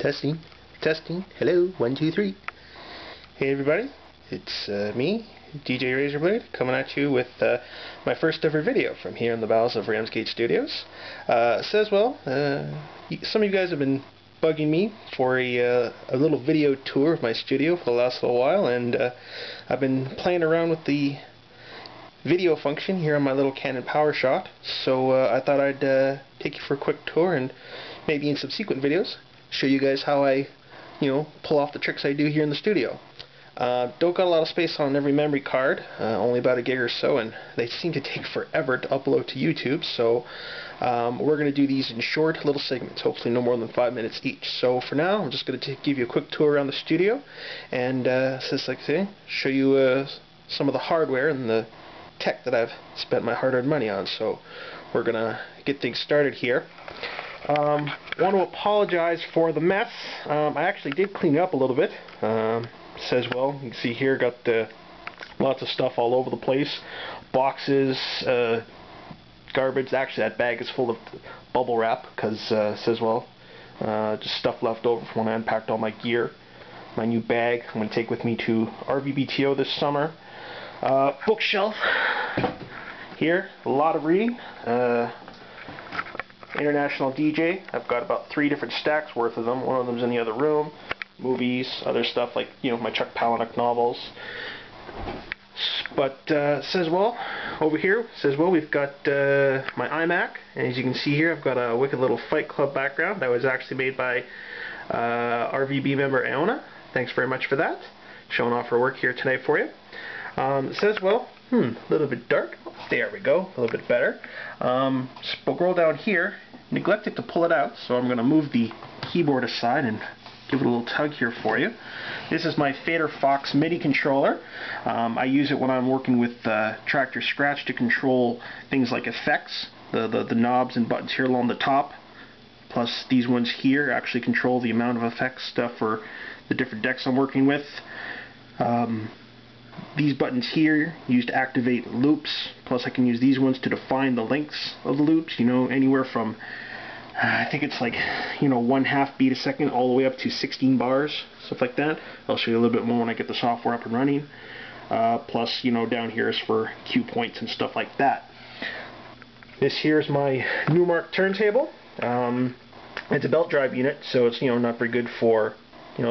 Testing, testing. Hello, 1, 2, 3. Hey everybody, it's me, DJ Razorblade, coming at you with my first ever video from here in the bowels of Ramsgate Studios. Some of you guys have been bugging me for a little video tour of my studio for the last little while, and I've been playing around with the video function here on my little Canon PowerShot, so I thought I'd take you for a quick tour, and maybe in subsequent videos show you guys how I pull off the tricks I do here in the studio. Don't got a lot of space on every memory card, only about a gig or so, and they seem to take forever to upload to YouTube, so we're going to do these in short little segments, hopefully no more than 5 minutes each. So for now, I'm just going to give you a quick tour around the studio, and show you some of the hardware and the tech that I've spent my hard-earned money on. So we're going to get things started here. Want to apologize for the mess. I actually did clean it up a little bit. You can see here, got lots of stuff all over the place. Boxes, garbage. Actually, that bag is full of bubble wrap because just stuff left over from when I unpacked all my gear. My new bag I'm going to take with me to RVBTO this summer. Bookshelf here, a lot of reading. International DJ, I've got about 3 different stacks worth of them. One of them's in the other room. Movies, other stuff like my Chuck Palahniuk novels. But over here we've got my iMac, and as you can see here, I've got a wicked little Fight Club background that was actually made by RVB member Iona. Thanks very much for that. Showing off her work here tonight for you. A little bit dark. There we go, a little bit better. Scroll down here, neglected to pull it out, so I'm going to move the keyboard aside and give it a little tug here for you. This is my Fader Fox MIDI controller. I use it when I'm working with Tractor Scratch to control things like effects. The knobs and buttons here along the top, plus these ones here, actually control the amount of effects stuff for the different decks I'm working with. These buttons here used to activate loops, plus I can use these ones to define the lengths of the loops, anywhere from I think it's like 1/2 beat a second all the way up to 16 bars, stuff like that. I'll show you a little bit more when I get the software up and running. Plus down here is for cue points and stuff like that. This here is my Newmark turntable. It's a belt drive unit, so it's not very good for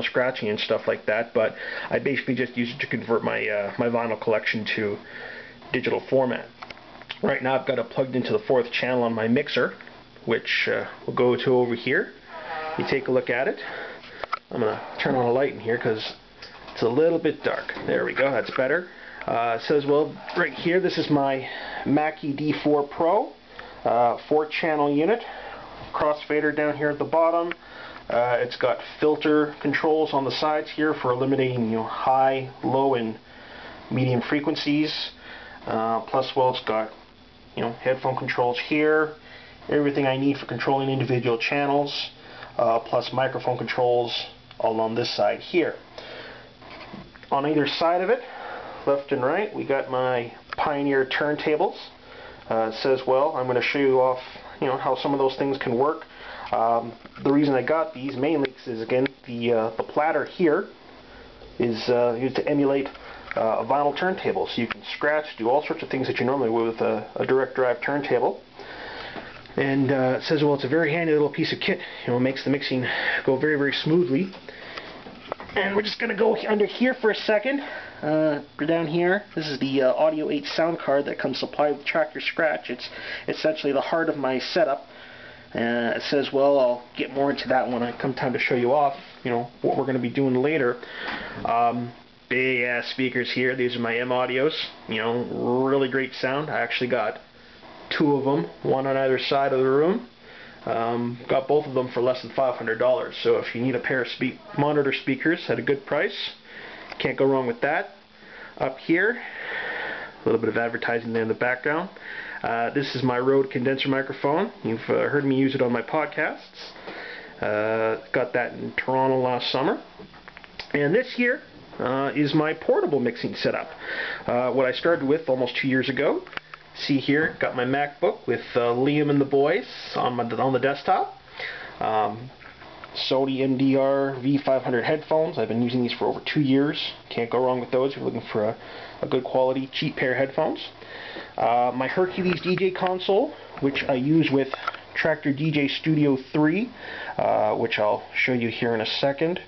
scratching and stuff like that, but I basically just use it to convert my my vinyl collection to digital format. Right now I've got it plugged into the 4th channel on my mixer, which we'll go to over here. You take a look at it. I'm going to turn on a light in here because it's a little bit dark. There we go, that's better. Right here, this is my Mackie D4 Pro 4-channel unit. Crossfader down here at the bottom. It's got filter controls on the sides here for eliminating high, low, and medium frequencies. Plus, it's got headphone controls here. Everything I need for controlling individual channels. Plus microphone controls all on this side here. On either side of it, left and right, we got my Pioneer turntables. I'm going to show you off how some of those things can work. The reason I got these mainly is, again, the platter here is used to emulate a vinyl turntable, so you can scratch, do all sorts of things that you normally would with a direct drive turntable. And it's a very handy little piece of kit. Makes the mixing go very, very smoothly. And we're just going to go under here for a second. Down here, this is the Audio 8 sound card that comes supplied with Tractor Scratch. It's essentially the heart of my setup. I'll get more into that when I come time to show you off, what we're going to be doing later. Big ass speakers here. These are my M Audios. Really great sound. I actually got 2 of them, one on either side of the room. Got both of them for less than $500. So if you need a pair of monitor speakers at a good price, can't go wrong with that. Up here, a little bit of advertising there in the background. This is my Rode condenser microphone. You've heard me use it on my podcasts. Got that in Toronto last summer. And this here is my portable mixing setup. What I started with almost 2 years ago. See here, got my MacBook with Liam and the boys on the desktop. Sony NDR V500 headphones. I've been using these for over 2 years. Can't go wrong with those if you're looking for a good quality, cheap pair of headphones. My Hercules DJ console, which I use with Traktor DJ Studio 3, which I'll show you here in a second.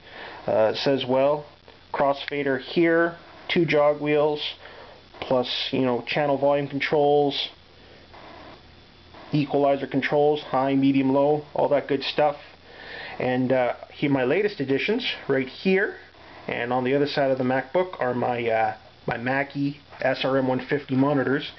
It says, well, crossfader here, 2 jog wheels, plus, channel volume controls, equalizer controls, high, medium, low, all that good stuff. And here my latest additions right here, and on the other side of the MacBook are my my Mackie SRM 150 monitors.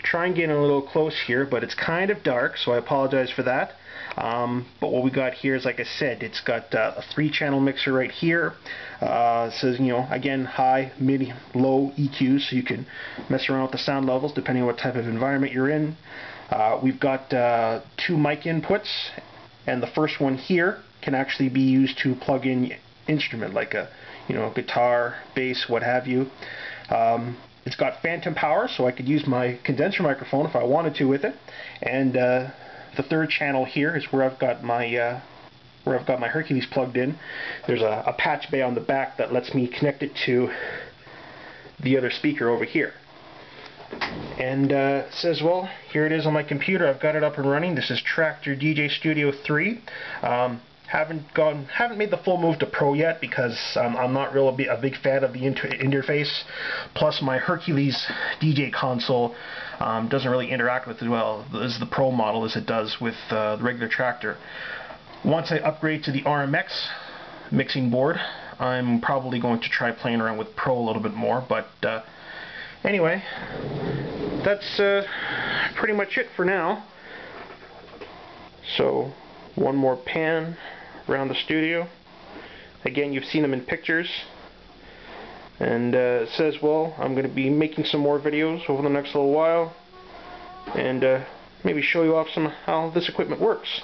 Try and get in a little close here, but it's kind of dark, so I apologize for that. But what we got here is, like I said, it's got a 3-channel mixer right here. It says, again, high, medium, low EQs, so you can mess around with the sound levels depending on what type of environment you're in. We've got 2 mic inputs, and the first one here can actually be used to plug in instrument like a guitar, bass, what have you. It's got phantom power, so I could use my condenser microphone if I wanted to with it. And the 3rd channel here is where I've got my Hercules plugged in. There's a patch bay on the back that lets me connect it to the other speaker over here. And it says, well, here it is on my computer. I've got it up and running. This is Traktor DJ Studio 3. Haven't made the full move to Pro yet because I'm not really a big fan of the interface. Plus, my Hercules DJ console doesn't really interact with as well as the Pro model as it does with the regular Traktor. Once I upgrade to the RMX mixing board, I'm probably going to try playing around with Pro a little bit more. But anyway, that's pretty much it for now. So, one more pan around the studio. Again, you've seen them in pictures. And it says, well, I'm going to be making some more videos over the next little while. And maybe show you off how this equipment works.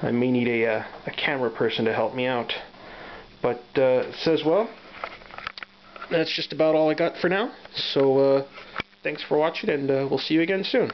I may need a camera person to help me out. But it says, well, that's just about all I got for now. So thanks for watching, and we'll see you again soon.